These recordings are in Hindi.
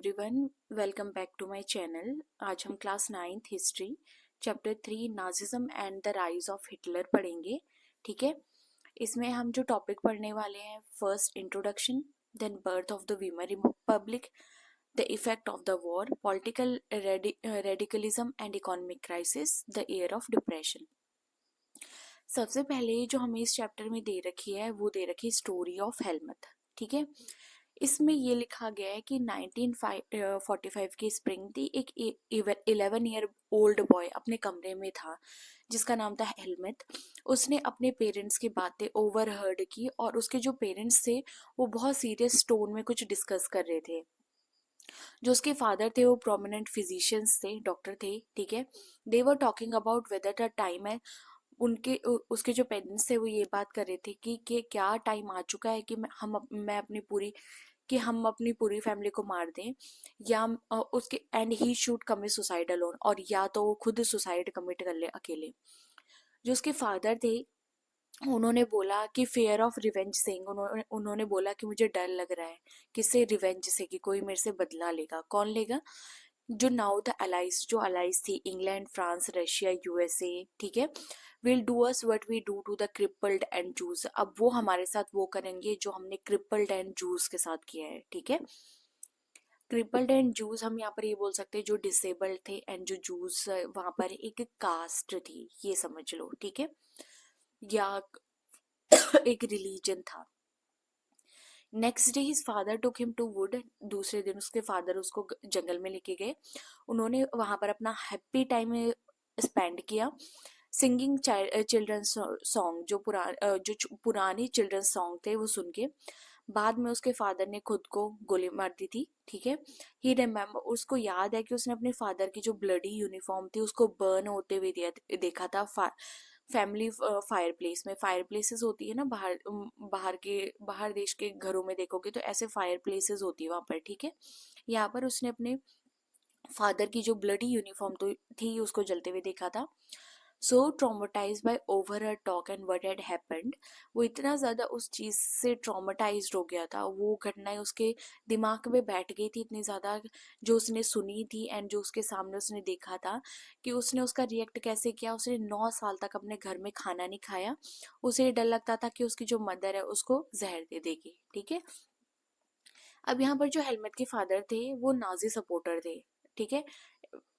Everyone, welcome back to my channel. आज हम class 9th history chapter 3 Nazism and the rise of Hitler पढ़ेंगे। ठीक है, इसमें हम जो टॉपिक पढ़ने वाले हैं, first introduction, then birth of the Weimar Republic, the effect of the war, political radicalism and economic crisis, the year of depression. सबसे पहले जो हमें इस चैप्टर में दे रखी है वो दे रखी स्टोरी ऑफ हेलमथ। ठीक है, इसमें ये लिखा गया है कि 1945 की स्प्रिंग थी। एक 11 ईयर ओल्ड बॉय अपने कमरे में था जिसका नाम था हेलमेथ। उसने अपने पेरेंट्स की बातें ओवरहर्ड की और उसके जो पेरेंट्स थे वो बहुत सीरियस टोन में कुछ डिस्कस कर रहे थे। जो उसके फादर थे वो प्रोमिनेंट फिजिशियंस थे, डॉक्टर थे। ठीक है, they were talking about whether the time है। उसके जो पेरेंट्स थे वो ये बात कर रहे थे कि क्या टाइम आ चुका है कि हम अपनी पूरी फैमिली को मार दें, या उसके and he should commit suicide alone, और या तो वो खुद सुसाइड कमिट कर ले अकेले। जो उसके फादर थे उन्होंने बोला कि फेयर ऑफ रिवेंज सिंह, उन्होंने बोला कि मुझे डर लग रहा है किससे, रिवेंज से, कि कोई मेरे से बदला लेगा। कौन लेगा? जो नाउ द अलाइज, जो अलाइज थी, इंग्लैंड, फ्रांस, रशिया, यूएसए। ठीक है, will do us what we do to the crippled and Jews. अब वो हमारे साथ वो करेंगे जो हमने क्रिपल्ड एंड जूस के साथ किया है। ठीक है, क्रिपल्ड एंड जूस हम यहाँ पर ये बोल सकते हैं जो डिसेबल्ड थे, एंड जो जूस वहां पर एक कास्ट थी, ये समझ लो। ठीक है, या एक रिलीजन था। Next day his father took him to wood. दूसरे दिन उसके फादर उसको जंगल में लेके गए। उन्होंने वहां पर अपना हैप्पी टाइम स्पेंड किया, सिंगिंग चिल्ड्रंस सॉन्ग, जो पुरानी चिल्ड्रंस सॉन्ग थे वो सुन के। बाद में उसके फादर ने खुद को गोली मार दी थी। ठीक है, ही रिमेम्बर, उसको याद है कि उसने अपने फादर की जो ब्लडी यूनिफॉर्म थी उसको बर्न होते हुए देखा था फैमिली फायर प्लेस में। फायर प्लेसेस होती है ना बाहर देश के घरों में देखोगे तो ऐसे फायर प्लेसेस होती है वहां पर। ठीक है, यहाँ पर उसने अपने फादर की जो ब्लडी यूनिफॉर्म तो थी उसको जलते हुए देखा था। So traumatize by over a talk and what had happened, वो इतना ज्यादा उस चीज से ट्रॉमेटाइज्ड हो गया था, वो घटनाएं उसके दिमाग में बैठ गई थी इतनी ज्यादा, जो उसने सुनी थी एंड जो उसके सामने उसने देखा था, कि उसने उसका रिएक्ट कैसे किया। उसने 9 साल तक अपने घर में खाना नहीं खाया। उसे डर लगता था कि उसकी जो मदर है उसको जहर दे देगी। ठीक है, अब यहाँ पर जो हेलमेट के फादर थे वो नाजी सपोर्टर थे। ठीक है,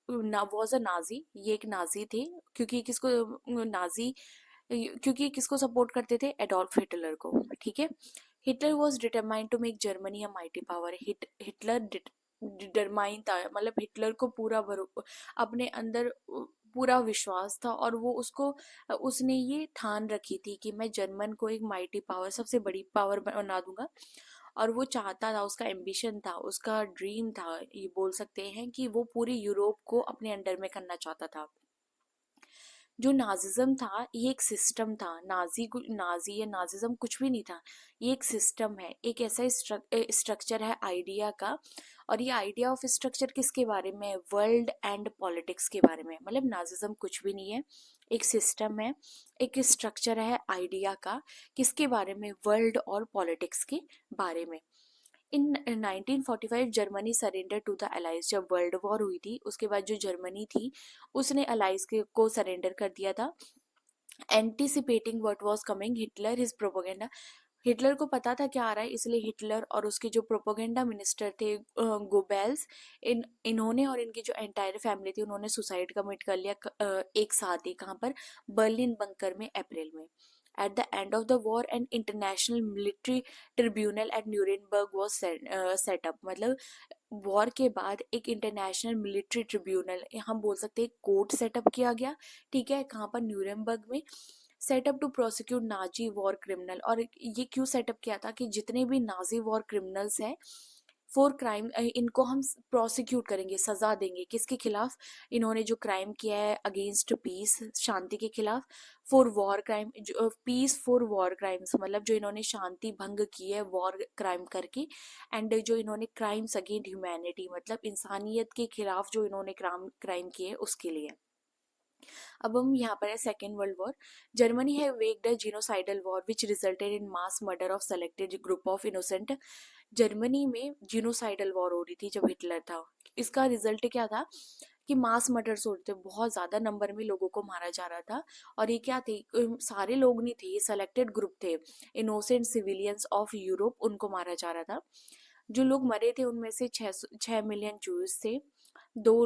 वॉज अ नाजी, ये एक नाजी थे। क्योंकि किसको नाजी क्योंकि किसको सपोर्ट करते थे? एडोल्फ हिटलर को। ठीक है, Hitler was determined to make Germany a mighty power. Hitler determine था, मतलब हिटलर को अपने अंदर पूरा विश्वास था, और वो उसने ये ठान रखी थी कि मैं जर्मन को एक माइटी पावर, सबसे बड़ी पावर बना दूंगा। और वो चाहता था, उसका एम्बिशन था, उसका ड्रीम था, ये बोल सकते हैं कि वो पूरी यूरोप को अपने अंडर में करना चाहता था। जो नाजिज्म था ये एक सिस्टम था। नाजी या नाजिज्म कुछ भी नहीं था, ये एक सिस्टम है, एक ऐसा स्ट्रक्चर है आइडिया का। और ये आइडिया ऑफ स्ट्रक्चर किसके बारे में है? वर्ल्ड एंड पॉलिटिक्स के बारे में। मतलब नाजिज्म कुछ भी नहीं है, एक सिस्टम है, एक स्ट्रक्चर है आइडिया का। किसके बारे में? वर्ल्ड और पॉलिटिक्स के बारे में। In 1945 Germany surrender to the allies. जब वर्ल्ड वॉर हुई थी उसके बाद जो जर्मनी थी उसने अलाइज को सरेंडर कर दिया था। Anticipating what was coming, Hitler his propaganda, Hitler को पता था क्या आ रहा है, इसलिए हिटलर और उसके जो प्रोपोगेंडा मिनिस्टर थे गोबेल्स, इन्होंने और इनकी जो एंटायर फैमिली थी उन्होंने सुसाइड कमिट कर लिया एक साथ ही। कहाँ पर? बर्लिन बंकर में, अप्रैल में। At the end of the war, an international military tribunal at Nuremberg was set up। मतलब वॉर के बाद एक इंटरनेशनल मिलिट्री ट्रिब्यूनल, हम बोल सकते हैं कोर्ट सेटअप किया गया। ठीक है, कहाँ पर? न्यूरेमबर्ग में। Setup to prosecute Nazi war criminal. और ये क्यों सेटअप किया था? कि जितने भी नाजी वॉर क्रिमिनल्स हैं फॉर क्राइम, इनको हम प्रोसिक्यूट करेंगे, सजा देंगे। किसके खिलाफ? इन्होंने जो क्राइम किया है अगेंस्ट पीस, शांति के खिलाफ। For war crime, peace for war crimes, मतलब जो इन्होंने शांति भंग की है वॉर क्राइम करके। एंड जो इन्होंने क्राइम्स अगेंस्ट ह्यूमैनिटी, मतलब इंसानियत के खिलाफ जो इन्होंने क्राइम किए उसके लिए। अब हम यहाँ पर है सेकेंड वर्ल्ड वॉर। जर्मनी है waged a genocidal war which resulted in mass murder of selected group of innocent Germany में जीनोसाइडल वॉर हो रही थी जब हिटलर था। इसका रिजल्ट क्या था कि मास मर्डर्स हो रहे थे, बहुत ज्यादा नंबर में लोगों को मारा जा रहा था। और ये क्या थे, सारे लोग नहीं थे, ये सेलेक्टेड ग्रुप थे, इनोसेंट सिविलियंस ऑफ यूरोप, उनको मारा जा रहा था। जो लोग मरे थे उनमें से 6 मिलियन जूस थे, दो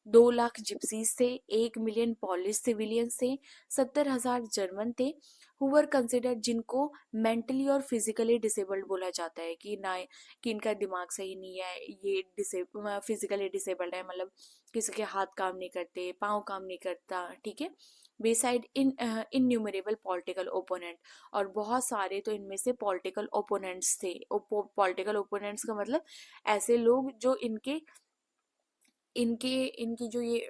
2 लाख जिप्सीज थे, 1 मिलियन पॉलिश सिविलियंस थे, 70,000 जर्मन थे, हुवर कंसिडर्ड, जिनको मेंटली और फिजिकली डिसेबल्ड बोला जाता है, कि ना कि इनका दिमाग सही नहीं है, ये फिजिकली डिसेबल्ड है, मतलब किसी के हाथ काम नहीं करते, पाँव काम नहीं करता, ठीक है। बेसाइड इनन्यूमरेबल पॉलिटिकल ओपोनेंट, और बहुत सारे तो इनमें से पॉलिटिकल ओपोनेंट्स थे। पॉलिटिकल ओपोनेंट्स का मतलब ऐसे लोग जो इनके इनके इनकी जो ये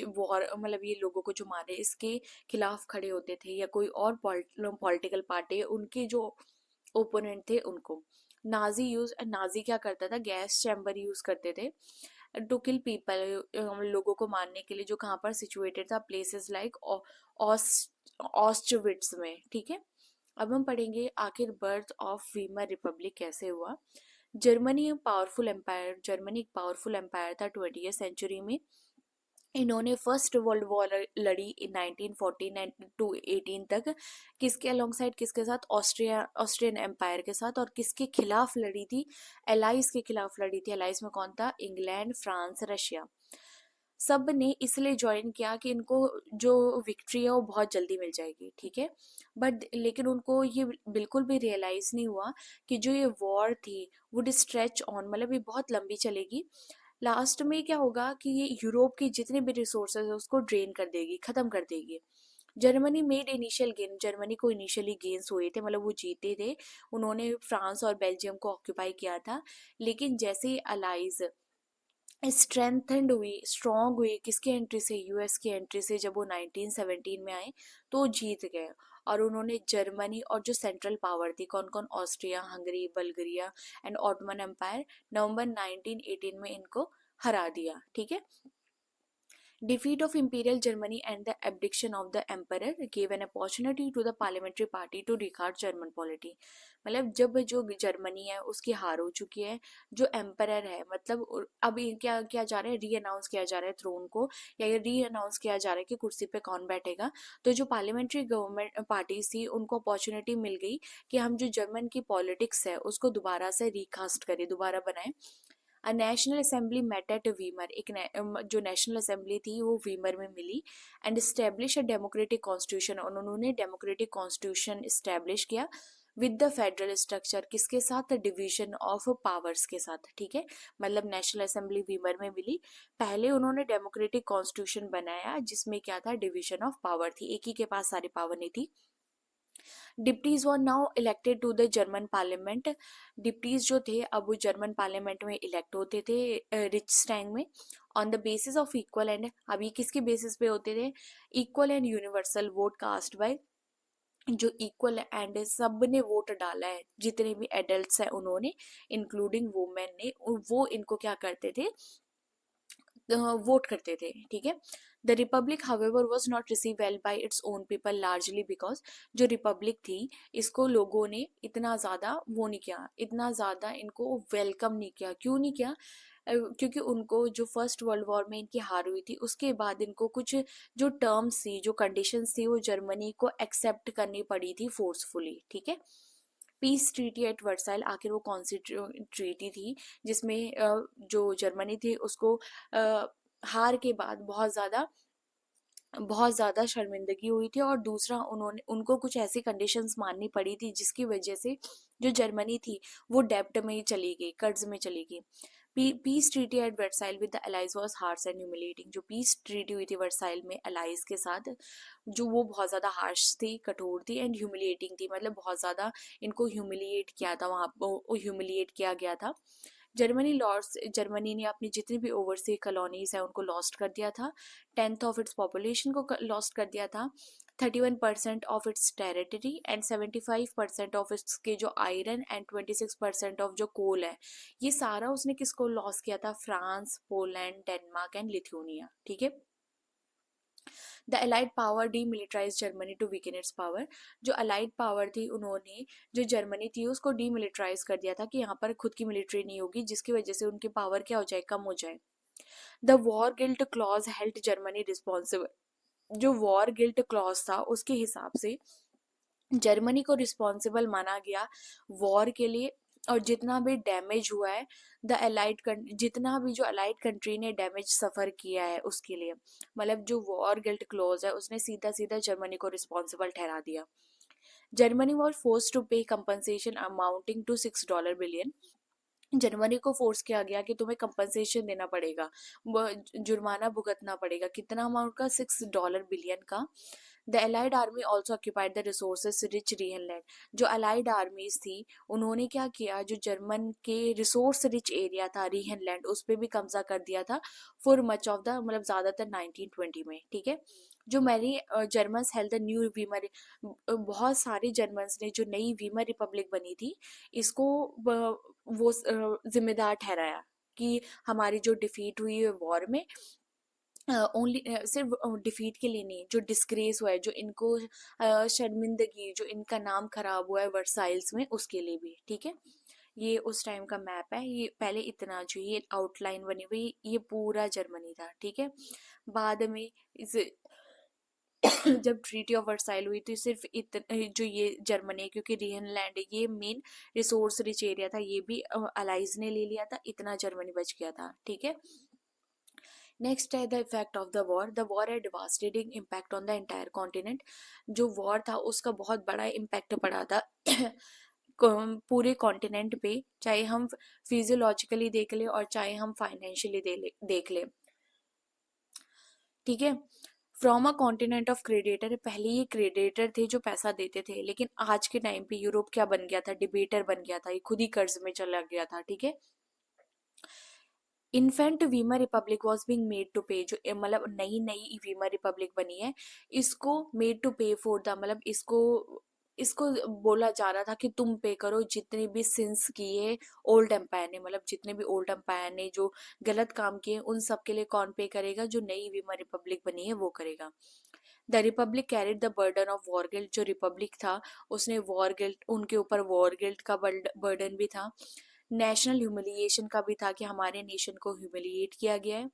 वॉर, मतलब ये लोगों को जो मारे इसके खिलाफ खड़े होते थे, या कोई और पॉलिटिकल पार्टी उनके जो ओपोनेंट थे उनको। नाजी क्या करता था, गैस चैम्बर यूज करते थे टू किल पीपल, लोगों को मारने के लिए, जो कहाँ पर सिचुएटेड था, प्लेसेस लाइक ऑस्टविट्स में, ठीक है। अब हम पढ़ेंगे आखिर बर्थ ऑफ वीमर रिपब्लिक कैसे हुआ। जर्मनी एक पावरफुल एम्पायर था 20वीं सेंचुरी में। इन्होंने फर्स्ट वर्ल्ड वॉर लड़ी 1914 टू 18 तक। किसके अलोंगसाइड, किसके साथ, ऑस्ट्रियन एम्पायर के साथ। और किसके खिलाफ लड़ी थी, एलाइज के खिलाफ लड़ी थी। एलाइज में कौन था, इंग्लैंड, फ्रांस, रशिया। सब ने इसलिए ज्वाइन किया कि इनको जो विक्ट्री है वो बहुत जल्दी मिल जाएगी, ठीक है। बट लेकिन उनको ये बिल्कुल भी रियलाइज नहीं हुआ कि जो ये वॉर थी वुड स्ट्रेच ऑन, मतलब ये बहुत लंबी चलेगी। लास्ट में क्या होगा कि ये यूरोप के जितने भी रिसोर्सेज है उसको ड्रेन कर देगी, खत्म कर देगी। Germany made initial gain, Germany को इनिशियली गेन्स हुए थे, मतलब वो जीते थे। उन्होंने फ्रांस और बेल्जियम को ऑक्यूपाई किया था। लेकिन जैसे ही अलाइज स्ट्रेंथेंड हुई, स्ट्रांग हुई, किसकी एंट्री से, यूएस की एंट्री से, जब वो 1917 में आए तो जीत गए। और उन्होंने जर्मनी और जो सेंट्रल पावर थी, कौन कौन, Austria, Hungary, Bulgaria and Ottoman empire, November 1918 में इनको हरा दिया, ठीक है। Defeat of Imperial Germany and the abdiction of the emperor gave an opportunity to the parliamentary party to regard German polity। मतलब जब जो जर्मनी है उसकी हार हो चुकी है, जो एम्परर है, मतलब अब ये क्या किया जा रहा है, री अनाउंस किया जा रहा है थ्रोन को, या ये री अनाउंस किया जा रहा है कि कुर्सी पे कौन बैठेगा। तो जो पार्लियामेंट्री गवर्नमेंट पार्टीज थी उनको अपॉर्चुनिटी मिल गई कि हम जो जर्मन की पॉलिटिक्स है उसको दोबारा से रिकास्ट करें, दोबारा बनाएं। National assembly met at Weimar, जो नेशनल असेंबली थी वो वीमर में मिली। And establish a democratic constitution, और उन्होंने डेमोक्रेटिक कॉन्स्टिट्यूशन स्टेब्लिश किया विद द फेडरल स्ट्रक्चर, किसके साथ, डिवीजन ऑफ पावर्स के साथ, ठीक है। मतलब नेशनल असेंबली वीमर में मिली। पहले उन्होंने डेमोक्रेटिक कॉन्स्टिट्यूशन बनाया जिसमें क्या था, डिवीजन ऑफ पावर थी, एक ही के पास सारी पावर नहीं थी। Deputies were now elected to the German parliament. Deputies जो थे अब वो जर्मन पार्लियामेंट में इलेक्ट होते थे रिच टैंग में, on the basis of equal and, अभी किसके बेसिस पे होते थे, equal and universal vote cast by, जो इक्वल एंड सब ने वोट डाला है, जितने भी एडल्ट्स हैं उन्होंने, इंक्लूडिंग वुमेन ने, वो इनको क्या करते थे, वोट करते थे, ठीक है। The Republic however was not receive well bye its own people, largely because जो रिपब्लिक थी इसको लोगों ने इतना ज़्यादा वो नहीं किया, इतना ज़्यादा इनको वेलकम नहीं किया। क्यों नहीं किया, क्योंकि उनको जो फर्स्ट वर्ल्ड वॉर में इनकी हार हुई थी उसके बाद इनको कुछ जो टर्म्स थी, जो कंडीशंस थी, वो जर्मनी को एक्सेप्ट करनी पड़ी थी फोर्सफुली, ठीक है। पीस ट्रीटी एट वर्साइल, आखिर वो कौन सी ट्रीटी थी जिसमें जो जर्मनी थी उसको हार के बाद बहुत ज्यादा शर्मिंदगी हुई थी, और दूसरा उन्होंने उनको कुछ ऐसी कंडीशंस माननी पड़ी थी जिसकी वजह से जो जर्मनी थी वो डेब्ट में चली गई, कर्ज में चली गई। Peace treaty at Versailles with the allies was harsh and humiliating, जो पीस ट्रीटी हुई थी वर्साइल में अलाइज के साथ, जो वो बहुत ज्यादा हार्श थी, कठोर थी, एंड ह्यूमिलेटिंग थी, मतलब बहुत ज्यादा इनको ह्यूमिलिएट किया था, वहां ह्यूमिलिएट किया गया था। जर्मनी ने अपनी जितनी भी ओवरसी कॉलोनीज है उनको लॉस्ट कर दिया था। 10th ऑफ इट्स पॉपुलेशन को लॉस्ट कर दिया था। 31% of its territory and 75% of its के जो आयरन एंड 26% ऑफ जो कोल है, ये सारा उसने किसको लॉस किया था, France, Poland, Denmark and Lithuania, ठीक है। The allied power demilitarise Germany to weaken its power. जो अलाइड पावर थी उन्होंने जो जर्मनी थी उसको डीमिलिटराइज कर दिया था कि यहाँ पर खुद की मिलिट्री नहीं होगी, जिसकी वजह से उनकी पावर क्या हो जाए, कम हो जाए। The war guilt clause held Germany responsible. जो वॉर गिल्ट क्लॉज था उसके हिसाब से जर्मनी को रिस्पॉन्सिबल माना गया वॉर के लिए, और जितना भी डैमेज हुआ है द अलाइड जितना भी जो अलाइड कंट्री ने डैमेज सफर किया है उसके लिए, मतलब जो वॉर गिल्ट क्लोज है उसने सीधा सीधा जर्मनी को रिस्पॉन्सिबल ठहरा दिया। Germany was force to pay compensation amounting to $6 billion. Germany को फोर्स किया गया कि तुम्हें कंपनसेशन देना पड़ेगा, जुर्माना भुगतना पड़ेगा, कितना अमाउंट का, $6 बिलियन का। The allied army also occupied the resources rich Rhineland. जो अलाइड आर्मीज थी उन्होंने क्या किया, जो जर्मन के रिसोर्स रिच एरिया था रिहनलैंड उस पर भी कब्जा कर दिया था फॉर मच ऑफ द, मतलब ज्यादातर 1920 में, ठीक है। जो many Germans held the new Weimar, बहुत सारे जर्मन्स ने जो नई वीमर रिपब्लिक बनी थी इसको वो जिम्मेदार ठहराया कि हमारी जो डिफीट हुई है वॉर में, ओनली सिर्फ डिफीट के लिए नहीं, जो डिस्ग्रेस हुआ है, जो इनको शर्मिंदगी, जो इनका नाम खराब हुआ है वर्साइल्स में, उसके लिए भी, ठीक है। ये उस टाइम का मैप है, ये पहले इतना जो ये आउटलाइन बनी हुई ये पूरा जर्मनी था, ठीक है। बाद में इस जब ट्रीटी ऑफ वर्साइल हुई तो सिर्फ इतना जो ये जर्मनी है, क्योंकि रियनलैंड ये मेन रिसोर्स रिच एरिया था, ये भी अलाइज ने ले लिया था, इतना जर्मनी बच गया था, ठीक है। नेक्स्ट है the effect of the war. The war है devastating impact on the entire continent. जो वॉर था उसका बहुत बड़ा इम्पैक्ट पड़ा था पूरे कॉन्टिनेंट पे, चाहे हम फिजियोलॉजिकली देख ले और चाहे हम फाइनेंशियली देख ले, ठीक है। From a continent of creditor, पहले ये क्रेडिटर थे जो पैसा देते थे, लेकिन आज के टाइम पे यूरोप क्या बन गया था, डिबेटर बन गया था, ये खुद ही कर्ज में चला गया था, ठीक है। Infant Weimar Republic was being made to pay, जो मतलब नई नई वीमर रिपब्लिक बनी है इसको मेड टू पे फॉर द, मतलब इसको इसको बोला जा रहा था कि तुम पे करो जितने भी सिंस किए ओल्ड एम्पायर ने, मतलब जितने भी ओल्ड एम्पायर ने जो गलत काम किए उन सब के लिए कौन पे करेगा, जो नई वीमर रिपब्लिक बनी है वो करेगा। The Republic carried the burden of war guilt. जो रिपब्लिक था उसने वॉर गिल्ट, उनके ऊपर वॉर गिल्ट का बर्डन भी था, नेशनल ह्यूमिलिएशन का भी था कि हमारे नेशन को ह्यूमिलिएट किया गया है,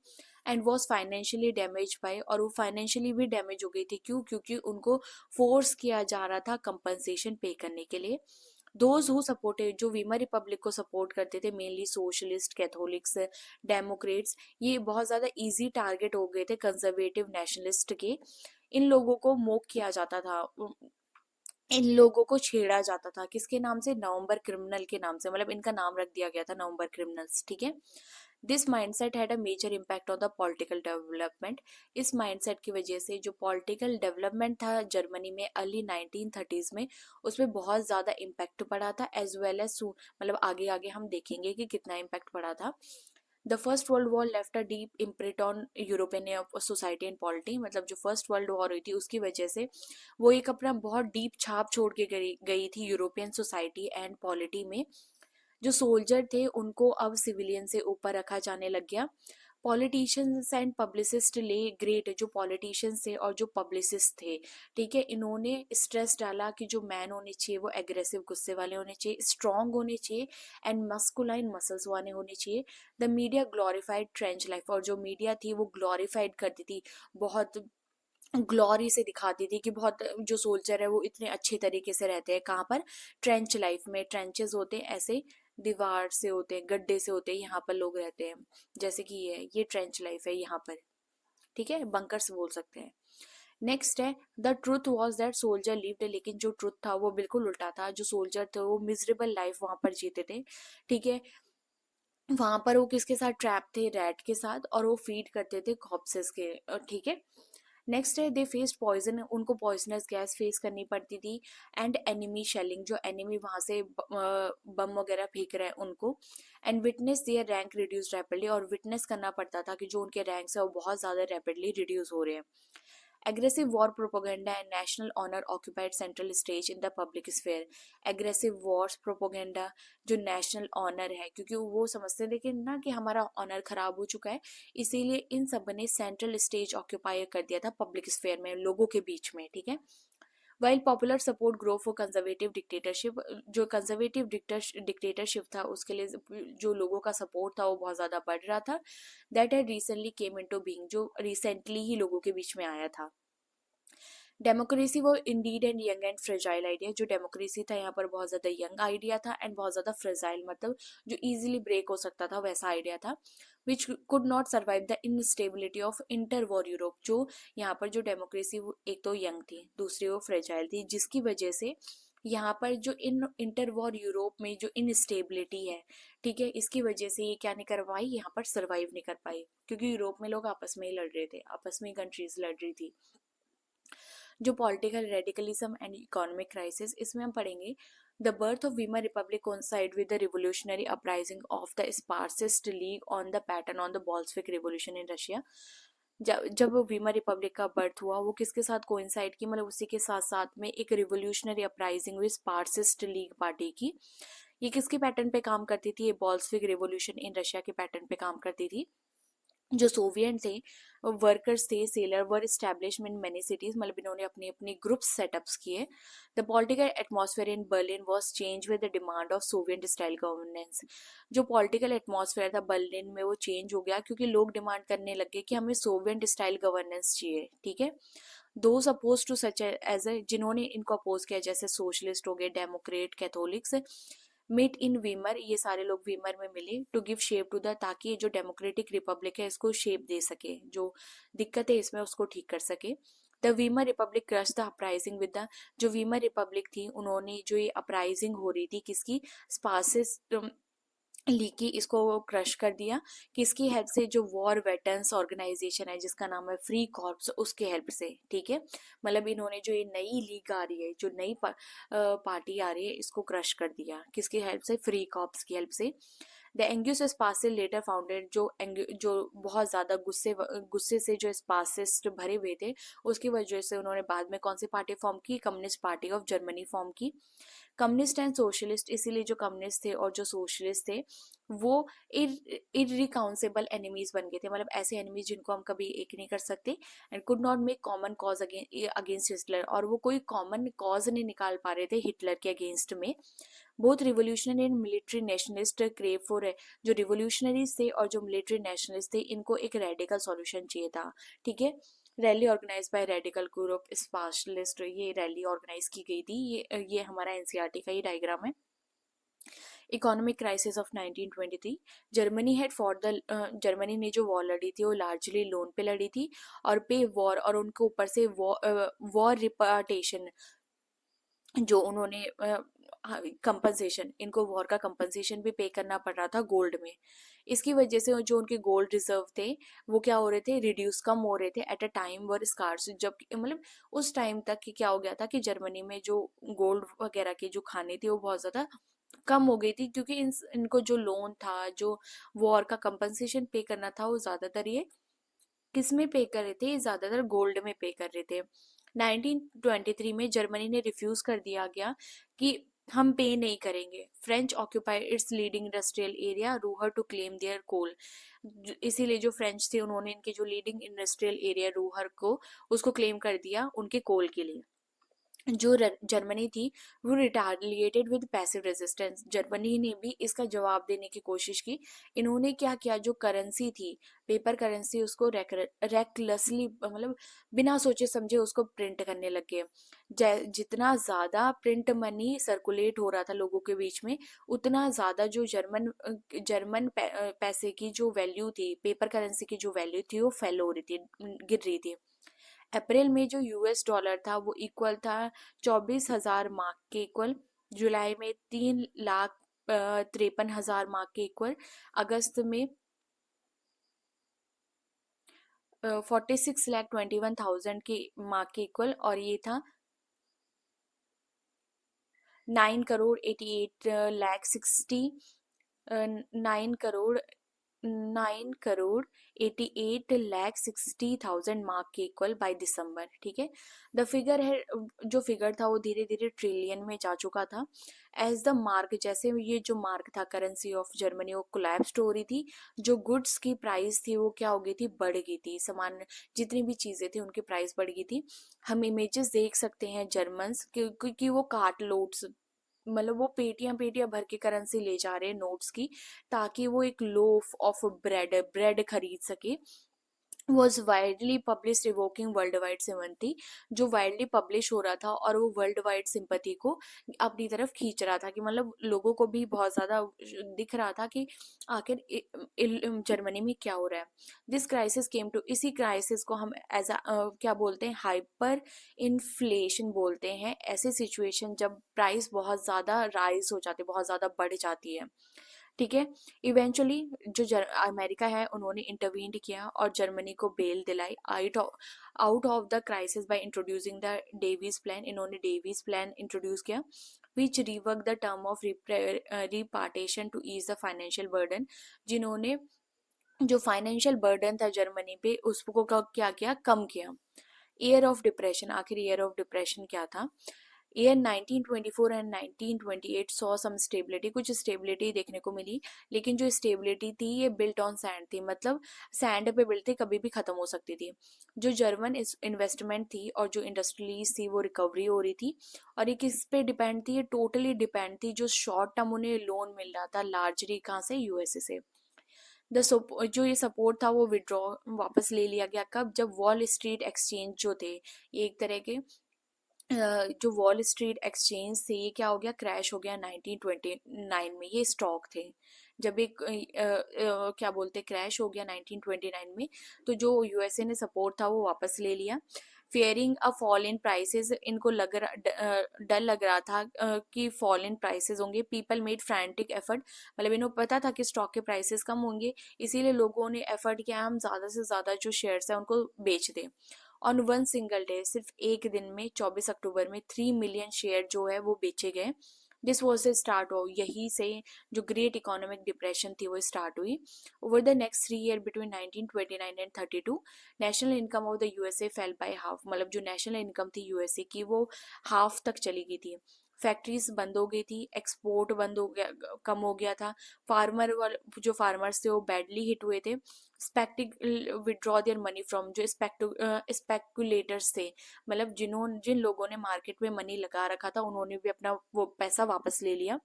and was financially damage bye, और वो फाइनेंशियली भी डैमेज हो गई थी, क्यों, क्योंकि उनको फोर्स किया जा रहा था कंपनसेशन पे करने के लिए। दोज हु सपोर्टेड, जो वीमर रिपब्लिक को सपोर्ट करते थे, मेनली सोशलिस्ट, कैथोलिक्स, डेमोक्रेट्स, ये बहुत ज्यादा इजी टारगेट हो गए थे कंजर्वेटिव नेशनलिस्ट के। इन लोगों को मोक किया जाता था, इन लोगों को छेड़ा जाता था, किसके नाम से, नवंबर क्रिमिनल के नाम से, मतलब इनका नाम रख दिया गया था नवंबर क्रिमिनल्स, ठीक है। This mindset had a major impact on the political development. इस माइंडसेट की वजह से जो पॉलिटिकल डेवलपमेंट था जर्मनी में अर्ली 1930s में, उसमें बहुत ज़्यादा इम्पैक्ट पड़ा था, एज वेल एज, मतलब आगे आगे हम देखेंगे कि कितना इम्पैक्ट पड़ा था। The first world war left a deep imprint on European society and polity, मतलब जो फर्स्ट वर्ल्ड वॉर हुई थी उसकी वजह से वो एक अपना बहुत डीप छाप छोड़ के गई थी यूरोपियन सोसाइटी एंड पॉलिटी में। जो सोल्जर थे उनको अब सिविलियन से ऊपर रखा जाने लग गया। पॉलिटिशियंस एंड पब्लिसिस्ट ले ग्रेट, जो पॉलिटिशियंस थे और जो पब्लिसिस्ट थे, ठीक है, इन्होंने स्ट्रेस डाला कि जो मैन होने चाहिए वो एग्रेसिव, गुस्से वाले होने चाहिए, स्ट्रांग होने चाहिए, एंड मस्कुलाइन मसल्स वाले होने चाहिए। The media glorified trench life, और जो मीडिया थी वो ग्लोरीफाइड करती थी, बहुत ग्लोरी से दिखाती थी कि बहुत जो सोल्जर है वो इतने अच्छे तरीके से रहते हैं, कहाँ पर, ट्रेंच लाइफ में। ट्रेंचेस होते हैं ऐसे, दीवार से होते हैं, गड्ढे से होते हैं, यहाँ पर लोग रहते हैं, जैसे कि ये ट्रेंच लाइफ है यहाँ पर, ठीक है, बंकर्स बोल सकते हैं। नेक्स्ट है the truth was that soldier lived, लेकिन जो ट्रुथ था वो बिल्कुल उल्टा था, जो सोल्जर थे वो मिजरेबल लाइफ वहां पर जीते थे, ठीक है। वहां पर वो किसके साथ ट्रैप थे, रैट के साथ, और वो फीड करते थे कॉप्सेस के, ठीक है। नेक्स्ट है दे फेस्ड पॉइजन, उनको पॉइजनस गैस फेस करनी पड़ती थी, एंड एनिमी शेलिंग, जो एनिमी वहां से बम वगैरह फेंक रहे हैं उनको, and witness their rank reduce rapidly, और विटनेस करना पड़ता था कि जो उनके रैंक्स है वो बहुत ज्यादा रैपिडली रिड्यूस हो रहे हैं। Aggressive war propaganda and national honor occupied central stage in the public sphere. Aggressive wars propaganda जो national honor है, क्योंकि वो समझते थे कि ना कि हमारा honor खराब हो चुका है, इसीलिए इन सब ने central stage occupy कर दिया था public sphere में, लोगों के बीच में, ठीक है। While popular support grow for conservative dictatorship, जो conservative dictatorship था उसके लिए जो लोगों का सपोर्ट था वो बहुत ज़्यादा बढ़ रहा था, that had recently came into being, जो recently ही लोगों के बीच में आया था। डेमोक्रेसी वो Indeed and young and fragile idea, जो डेमोक्रेसी था यहाँ पर बहुत ज़्यादा यंग आइडिया था एंड बहुत ज़्यादा फ्रेजाइल, मतलब जो इजीली ब्रेक हो सकता था वैसा आइडिया था, which could not survive the instability of inter war Europe. जो यहाँ पर जो डेमोक्रेसी एक तो यंग थी, दूसरी वो फ्रेजाइल थी, जिसकी वजह से यहाँ पर जो इंटर वॉर यूरोप में जो इनस्टेबिलिटी है, ठीक है, इसकी वजह से ये क्या नहीं कर पाई, यहाँ पर सर्वाइव नहीं कर पाई, क्योंकि यूरोप में लोग आपस में ही लड़ रहे थे, आपस में कंट्रीज लड़ रही थी। जो political radicalism and economic crisis, इसमें हम पढ़ेंगे the birth of Weimar Republic coincide with the revolutionary uprising of the Spartacist League on the pattern on the Bolshevik revolution in Russia. जब वीमर रिपब्लिक का बर्थ हुआ वो किसके साथ कोइंसाइड की, मतलब उसी के साथ साथ में एक revolutionary uprising with Spartacist League party की। ये किसके पैटर्न पे काम करती थी, ये बोल्शेविक रिवोल्यूशन इन रशिया के पैटर्न पे काम करती थी। जो सोवियत थे, वर्कर्स थे, sailor were established in many cities, मतलब इन्होंने अपने अपने ग्रुप सेटअप्स किए। The political atmosphere in Berlin was change with the demand of Soviet style governance. जो पॉलिटिकल एटमॉस्फेयर था बर्लिन में वो चेंज हो गया, क्योंकि लोग डिमांड करने लगे कि हमें सोवियत स्टाइल गवर्नेंस चाहिए, ठीक है। Those oppose to such as a, जिन्होंने इनको अपोज किया, जैसे सोशलिस्ट हो गए, डेमोक्रेट, कैथोलिक्स, मिट इन वीमर, ये सारे लोग वीमर में मिले to give shape to the, ताकि जो डेमोक्रेटिक रिपब्लिक है इसको शेप दे सके, जो दिक्कत है इसमें उसको ठीक कर सके। The Weimar Republic crush the uprising with the, जो वीमर रिपब्लिक थी उन्होंने जो ये अपराइजिंग हो रही थी किसकी, स्पासिस लीकी, इसको क्रश कर दिया। किसकी हेल्प से, जो वॉर वेटरन्स ऑर्गेनाइजेशन है जिसका नाम है फ्री कॉर्प्स, उसके हेल्प से, ठीक है। मतलब इन्होंने जो ये नई लीग आ रही है, जो नई पार्टी आ रही है, इसको क्रश कर दिया, किसकी हेल्प से, फ्री कॉर्प्स की हेल्प से। द एंग्यूस स्पासिल लेटर फाउंडेड, जो बहुत ज़्यादा गुस्से से जो स्पासिस्ट भरे हुए थे, उसकी वजह से उन्होंने बाद में कौन सी पार्टी फॉर्म की, communist party of Germany form की। कम्युनिस्ट एंड सोशलिस्ट, इसीलिए जो कम्युनिस्ट थे और जो सोशलिस्ट थे वो इरिकाउंसेबल एनिमीज बन गए थे, मतलब ऐसे एनिमीज जिनको हम कभी एक नहीं कर सकते, and could not make common cause against Hitler, और वो कोई कॉमन कॉज नहीं निकाल पा रहे थे हिटलर के अगेंस्ट में। Both revolutionary and military nationalist crave for, जो रिवोल्यूशनरीज थे और जो मिलिट्री नेशनलिस्ट थे, इनको एक रेडिकल सॉल्यूशन चाहिए था, ठीक है। Rally organise by radical group specialist, ये रैली ऑर्गेनाइज की गई थी, ये हमारा एनसीईआरटी का ही डायग्राम है। Economic crisis of 1923, Germany had for the, Germany ने जो वॉर लड़ी थी वो लार्जली लोन पे लड़ी थी, और पे वॉर, और उनके ऊपर से वॉर रिपार्टेशन, जो उन्होंने कंपनसेशन, इनको वॉर का कंपनसेशन भी पे करना पड़ रहा था गोल्ड में। इसकी वजह से जो उनके गोल्ड रिजर्व थे वो क्या हो रहे थे, रिड्यूस, कम हो रहे थे, at a time war scars, जब मतलब उस टाइम तक कि क्या हो गया था कि जर्मनी में जो गोल्ड वगैरह की जो खानी थी वो बहुत ज़्यादा कम हो गई थी, क्योंकि इनको जो लोन था, जो वॉर का कंपनसेशन पे करना था, वो ज़्यादातर ये किस में पे कर रहे थे, ज़्यादातर गोल्ड में पे कर रहे थे। 1923 में जर्मनी ने रिफ्यूज कर दिया गया कि हम पे नहीं करेंगे। French occupied its leading industrial area Ruhr to claim their coal, इसीलिए जो फ्रेंच थे उन्होंने इनके जो लीडिंग इंडस्ट्रियल एरिया रूहर को, उसको क्लेम कर दिया उनके कोल के लिए। जो जर्मनी थी वो रिटालिएटेड विद पैसिव रेजिस्टेंस, जर्मनी ने भी इसका जवाब देने की कोशिश की। इन्होंने क्या किया, जो करेंसी थी, पेपर करेंसी, उसको रेकलेसली, मतलब बिना सोचे समझे उसको प्रिंट करने लगे। जितना ज़्यादा प्रिंट मनी सर्कुलेट हो रहा था लोगों के बीच में, उतना ज़्यादा जो जर्मन पैसे की जो वैल्यू थी, पेपर करेंसी की जो वैल्यू थी, वो फेल हो रही थी, गिर रही थी। अप्रैल में जो यूएस डॉलर था वो इक्वल था 24,000 मार्क के इक्वल, जुलाई में 3,53,000 मार्क के इक्वल, अगस्त में 46,21,000 के मार्क के इक्वल, और ये था 9 करोड़ 88 लाख 60 9 करोड़ 9,88,60,000 मार्क के इक्वल बाय दिसंबर। ठीक है, द फिगर है, जो फिगर था वो धीरे धीरे ट्रिलियन में जा चुका था। एज द मार्क, जैसे ये जो मार्क था करेंसी ऑफ जर्मनी, वो कोलैप्स हो रही थी। जो गुड्स की प्राइस थी वो क्या हो गई थी, बढ़ गई थी। सामान, जितनी भी चीजें थी उनकी प्राइस बढ़ गई थी। हम इमेजेस देख सकते हैं जर्मन्स, क्योंकि वो कार्ट लोड्स, मतलब वो पेटियां पेटियां भर के करेंसी ले जा रहे हैं नोट्स की, ताकि वो एक लोफ ऑफ ब्रेड खरीद सके। Was widely publish revoking world wide sympathy, जो वाइडली पब्लिश हो रहा था और वो वर्ल्ड वाइड सिंपैथी को अपनी तरफ खींच रहा था, कि मतलब लोगों को भी बहुत ज्यादा दिख रहा था कि आखिर जर्मनी में क्या हो रहा है। दिस क्राइसिस केम टू, इसी क्राइसिस को हम एज क्या बोलते हैं, हाइपर इन्फ्लेशन बोलते हैं। ऐसे सिचुएशन जब प्राइस बहुत ज्यादा राइज हो जाती है, बहुत ज्यादा बढ़ जाती है। ठीक है, इवेंचुअली जो अमेरिका है उन्होंने इंटरवीन किया और जर्मनी को बेल दिलाई out of the crisis by introducing the Dawes plan. इन्होंने डेविस प्लान इंट्रोड्यूस किया, which rework the term of reparation to ease the financial burden. जिन्होंने जो फाइनेंशियल बर्डन था जर्मनी पे उसको क्या किया, कम किया। ईयर ऑफ डिप्रेशन, आखिर ईयर ऑफ डिप्रेशन क्या था। Year 1924 and 1928 saw some stability, कुछ स्टेबिलिटी देखने को मिली, लेकिन जो स्टेबिलिटी थी ये बिल्ट ऑन सैंड थी, मतलब सैंड पे बिल्ट थी, कभी भी खत्म हो सकती थी। जो जर्मन इन्वेस्टमेंट थी और जो इंडस्ट्रीज थी वो रिकवरी हो रही थी। और ये किस पे डिपेंड थी, ये टोटली डिपेंड थी, जो शॉर्ट टर्म उन्हें लोन मिल रहा था लार्जली कहाँ से, यूएसए से। जो ये सपोर्ट था वो विड्रॉ वापस ले लिया गया कब, जब वॉल स्ट्रीट एक्सचेंज जो थे, ये एक तरह के जो वॉल स्ट्रीट एक्सचेंज थे, ये क्या हो गया, क्रैश हो गया 1929 में। ये स्टॉक थे, जब एक क्या बोलते, क्रैश हो गया 1929 में, तो जो यूएसए ने सपोर्ट था वो वापस ले लिया। Fearing a fall in prices, इनको डर लग रहा था कि फॉल इन प्राइसेस होंगे। पीपल मेड फ्रैंटिक एफर्ट, मतलब इन्हें पता था कि स्टॉक के प्राइसेस कम होंगे, इसीलिए लोगों ने एफर्ट किया हम ज्यादा से ज्यादा जो शेयर्स है उनको बेच दें। ऑन वन सिंगल डे, सिर्फ एक दिन में 24 अक्टूबर में 3 मिलियन शेयर जो है वो बेचे गए। दिस वॉज द स्टार्ट हो, यही से जो ग्रेट इकोनॉमिक डिप्रेशन थी वो स्टार्ट हुई। Over the next 3 year between 1929 and 32, national income of the USA fail by half, मतलब जो नेशनल इनकम थी यूएसए की वो हाफ तक चली गई थी। फैक्ट्रीज बंद हो गई थी, एक्सपोर्ट बंद हो गया, कम हो गया था। जो फार्मर्स थे वो बैडली हिट हुए थे। स्पेक्टिक विड्रॉ देयर मनी फ्रॉम, जो स्पेकुलेटर्स थे, मतलब जिन लोगों ने मार्केट में मनी लगा रखा था उन्होंने भी अपना वो पैसा वापस ले लिया।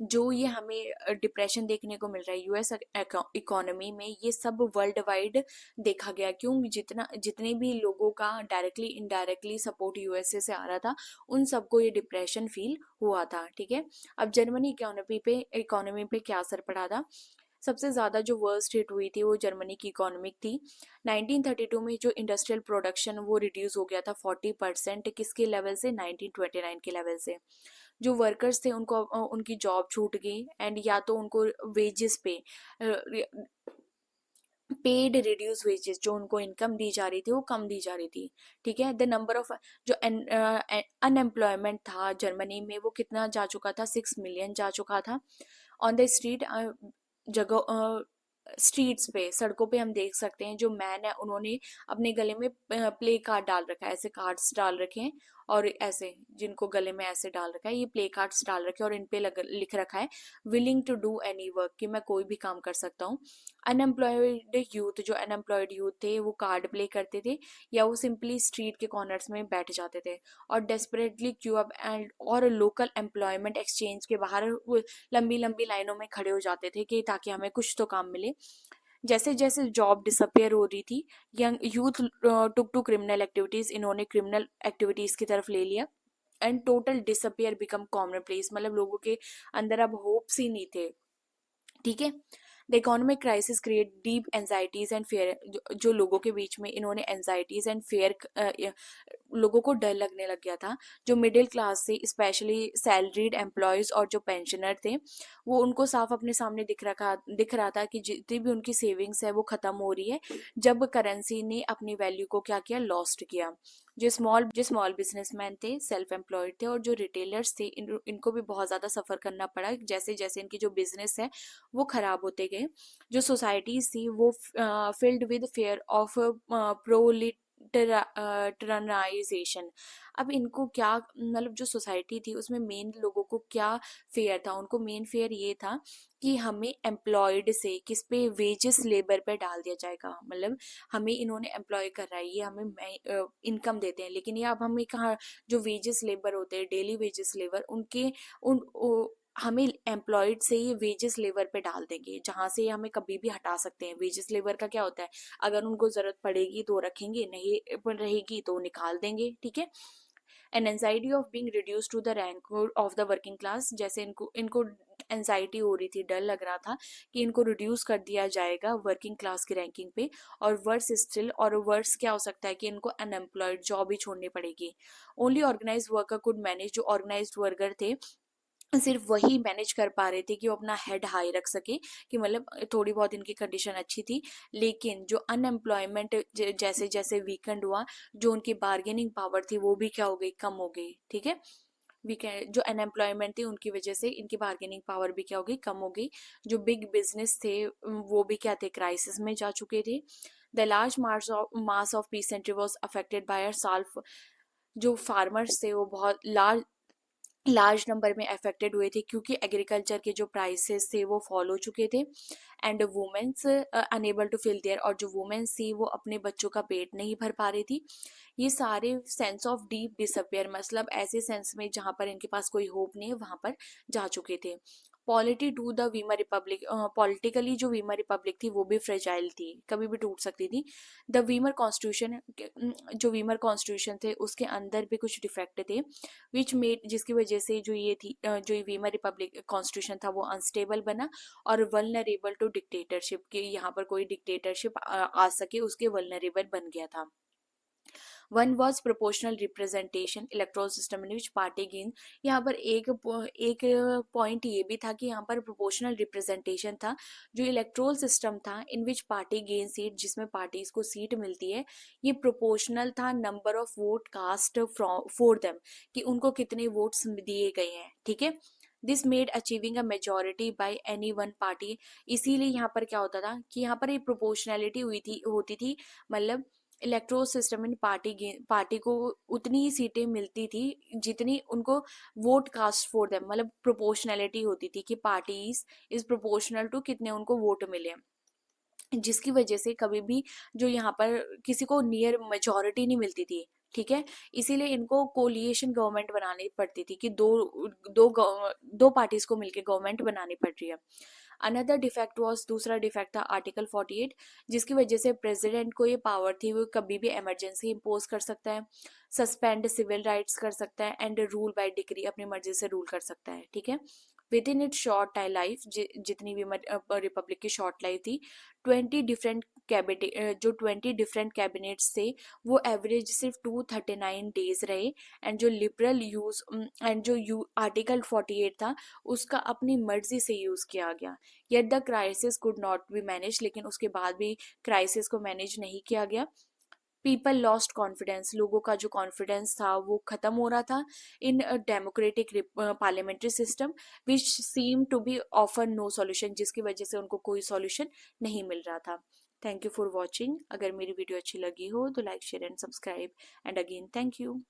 जो ये हमें डिप्रेशन देखने को मिल रहा है यूएस इकोनॉमी में, ये सब वर्ल्ड वाइड देखा गया। क्यों, जितने भी लोगों का डायरेक्टली इनडायरेक्टली सपोर्ट यूएसए से आ रहा था, उन सबको ये डिप्रेशन फील हुआ था। ठीक है, अब जर्मनी इकोनॉमी पे क्या असर पड़ा था। सबसे ज्यादा जो वर्स्ट हिट हुई थी वो जर्मनी की इकोनॉमिक थी। 1932 में जो इंडस्ट्रियल प्रोडक्शन वो रिड्यूस हो गया था 40%, किसके लेवल से, 1929 के लेवल से। जो वर्कर्स थे उनको उनकी जॉब छूट गई, एंड या तो उनको वेजेस पे पेड रिड्यूस वेजेस, जो उनको इनकम दी जा रही थी वो कम दी जा रही थी। ठीक है, द नंबर ऑफ जो अनएम्प्लॉयमेंट था जर्मनी में वो कितना जा चुका था, 6 मिलियन जा चुका था। ऑन द स्ट्रीट, जगह स्ट्रीट्स पे, सड़कों पे हम देख सकते हैं जो मैन है उन्होंने अपने गले में प्ले कार्ड डाल रखा है, ऐसे कार्ड्स डाल रखे हैं, और ऐसे जिनको गले में ऐसे डाल रखा है, ये प्ले कार्ड्स डाल रखे हैं और इन पे लिख रखा है willing to do any work, कि मैं कोई भी काम कर सकता हूँ। अनएम्प्लॉयड यूथ, जो अनएम्प्लॉयड यूथ थे वो कार्ड प्ले करते थे, या वो सिंपली स्ट्रीट के कॉर्नर्स में बैठ जाते थे और डेस्परेटली क्यू अप एंड और लोकल एम्प्लॉयमेंट एक्सचेंज के बाहर लंबी लंबी लाइनों में खड़े हो जाते थे, कि ताकि हमें कुछ तो काम मिले। जैसे जैसे जॉब डिसअपियर हो रही थी, young youth took to criminal activities, इन्होंने क्रिमिनल एक्टिविटीज की तरफ ले लिया। And total disappear become common place, मतलब लोगों के अंदर अब होप्स ही नहीं थे। ठीक है, the economic crisis create deep anxieties and fair, जो लोगों के बीच में इन्होंने एंजाइटीज एंड फेयर, लोगों को डर लगने लग गया था। जो मिडिल क्लास से, स्पेशली सैलरीड एम्प्लॉयज और जो पेंशनर थे, वो उनको साफ अपने सामने दिख रहा था कि जितनी भी उनकी सेविंग्स है वो खत्म हो रही है, जब करेंसी ने अपनी वैल्यू को क्या किया, लॉस्ट किया। जो स्मॉल बिजनेसमैन थे, सेल्फ एम्प्लॉयड थे, और जो रिटेलर्स थे, इनको भी बहुत ज़्यादा सफ़र करना पड़ा जैसे जैसे इनकी जो बिजनेस है वो ख़राब होते गए। जो सोसाइटीज़ थी वो फिल्ड विद फेयर ऑफ प्रोलिटराइजेशन। अब इनको क्या, मतलब जो सोसाइटी थी उसमें मेन लोगों को क्या फेयर था, उनको मेन फेयर ये था कि हमें एम्प्लॉयड से किस पे, वेजेस लेबर पे डाल दिया जाएगा। मतलब हमें इन्होंने एम्प्लॉय कर रहा है, ये हमें इनकम देते हैं, लेकिन ये अब हमें कहाँ, जो वेजेस लेबर होते हैं, डेली वेजेस लेबर, उनके हमें एम्प्लॉयड से ये वेजेस लेबर पे डाल देंगे, जहां से ये हमें कभी भी हटा सकते हैं। वेजेस लेबर का क्या होता है, अगर उनको जरूरत पड़ेगी तो रखेंगे, नहीं रहेगी तो निकाल देंगे, ठीक है। An anxiety of being reduce to the rank of the working class, जैसे इनको इनको एंजाइटी हो रही थी, डर लग रहा था कि इनको रिड्यूस कर दिया जाएगा वर्किंग क्लास की रैंकिंग पे। और वर्स स्टिल, और वर्स क्या हो सकता है कि इनको अनएम्प्लॉयड जॉब ही छोड़नी पड़ेगी। Only organise worker could manage, जो ऑर्गेनाइज वर्कर थे सिर्फ वही मैनेज कर पा रहे थे कि वो अपना हेड हाई रख सके, कि मतलब थोड़ी बहुत इनकी कंडीशन अच्छी थी। लेकिन जो अनएम्प्लॉयमेंट जैसे जैसे वीकेंड हुआ, जो उनकी बार्गेनिंग पावर थी वो भी क्या हो गई, कम हो गई, ठीक है। वीकेंड जो अनएम्प्लॉयमेंट थी उनकी वजह से इनकी बार्गेनिंग पावर भी क्या हो गई, कम हो गई। जो बिग बिजनेस थे वो भी क्या थे, क्राइसिस में जा चुके थे। The large mass of peasantry was affected by साल्फ, जो फार्मर्स थे वो बहुत लार्ज नंबर में अफेक्टेड हुए थे, क्योंकि एग्रीकल्चर के जो प्राइसेस थे वो फॉल हो चुके थे। And womens unable to fill their, और जो वुमेन्स थी वो अपने बच्चों का पेट नहीं भर पा रही थी। ये सारे सेंस ऑफ डीप डिसअपियर, मतलब ऐसे सेंस में जहां पर इनके पास कोई होप नहीं है वहां पर जा चुके थे। Polity to the Weimar Republic, politically जो वीमर रिपब्लिक थी वो भी फ्रेजाइल थी, कभी भी टूट सकती थी। द वीमर कॉन्स्टिट्यूशन, जो वीमर कॉन्स्टिट्यूशन थे उसके अंदर भी कुछ डिफेक्ट थे, विच मेड, जिसकी वजह से जो ये थी, जो वीमर रिपब्लिक कॉन्स्टिट्यूशन था वो अनस्टेबल बना और वल्नरेबल टू डिक्टेटरशिप, के यहाँ पर कोई डिक्टेटरशिप आ सके उसके वल्नरेबल बन गया था। One was proportional representation electoral system in which party gain, यहाँ पर एक पॉइंट ये भी था कि यहाँ पर प्रोपोर्शनल रिप्रेजेंटेशन था, जो इलेक्ट्रोल सिस्टम था in which party gain seat, जिसमें पार्टीज को सीट मिलती है, ये प्रोपोर्शनल था number of vote cast for them, कि उनको कितने वोट्स दिए गए हैं, ठीक है। This made achieving a majority by any one party, इसीलिए यहाँ पर क्या होता था कि यहाँ पर ये प्रोपोर्शनैलिटी हुई थी, होती थी, मतलब इलेक्ट्रोल सिस्टम में पार्टी को उतनी ही सीटें मिलती थी जितनी उनको वोट कास्ट फॉर देम, मतलब प्रोपोर्शनैलिटी होती थी कि पार्टीज इज प्रोपोर्शनल टू कितने उनको वोट मिले, जिसकी वजह से कभी भी जो यहाँ पर किसी को नियर मेजोरिटी नहीं मिलती थी, ठीक है। इसीलिए इनको कोलिएशन गवर्नमेंट बनानी पड़ती थी, कि दो पार्टीज को मिलकर गवर्नमेंट बनानी पड़ रही है। अनदर डिफेक्ट वॉज, दूसरा डिफेक्ट था आर्टिकल 48, जिसकी वजह से प्रेसिडेंट को ये पावर थी वो कभी भी इमरजेंसी इम्पोज कर सकता है, सस्पेंड सिविल राइट्स कर सकता है, एंड रूल बाय डिक्री, अपनी मर्जी से रूल कर सकता है, ठीक है। With in it short life, जितनी भी रिपब्लिक की शॉर्ट लाइफ थी, 20 डिफरेंट कैबिनेट, जो 20 डिफरेंट कैबिनेट्स थे वो एवरेज सिर्फ 239 डेज रहे। एंड जो लिबरल यूज एंड जो आर्टिकल 48 था उसका अपनी मर्जी से यूज किया गया। Yet the crisis could not be manage, लेकिन उसके बाद भी क्राइसिस को मैनेज नहीं किया गया। पीपल लॉस्ट कॉन्फिडेंस, लोगों का जो कॉन्फिडेंस था वो खत्म हो रहा था in democratic parliamentary system which seem to be offer no solution, जिसकी वजह से उनको कोई सॉल्यूशन नहीं मिल रहा था। Thank you for watching. अगर मेरी वीडियो अच्छी लगी हो तो like share and subscribe, and again thank you.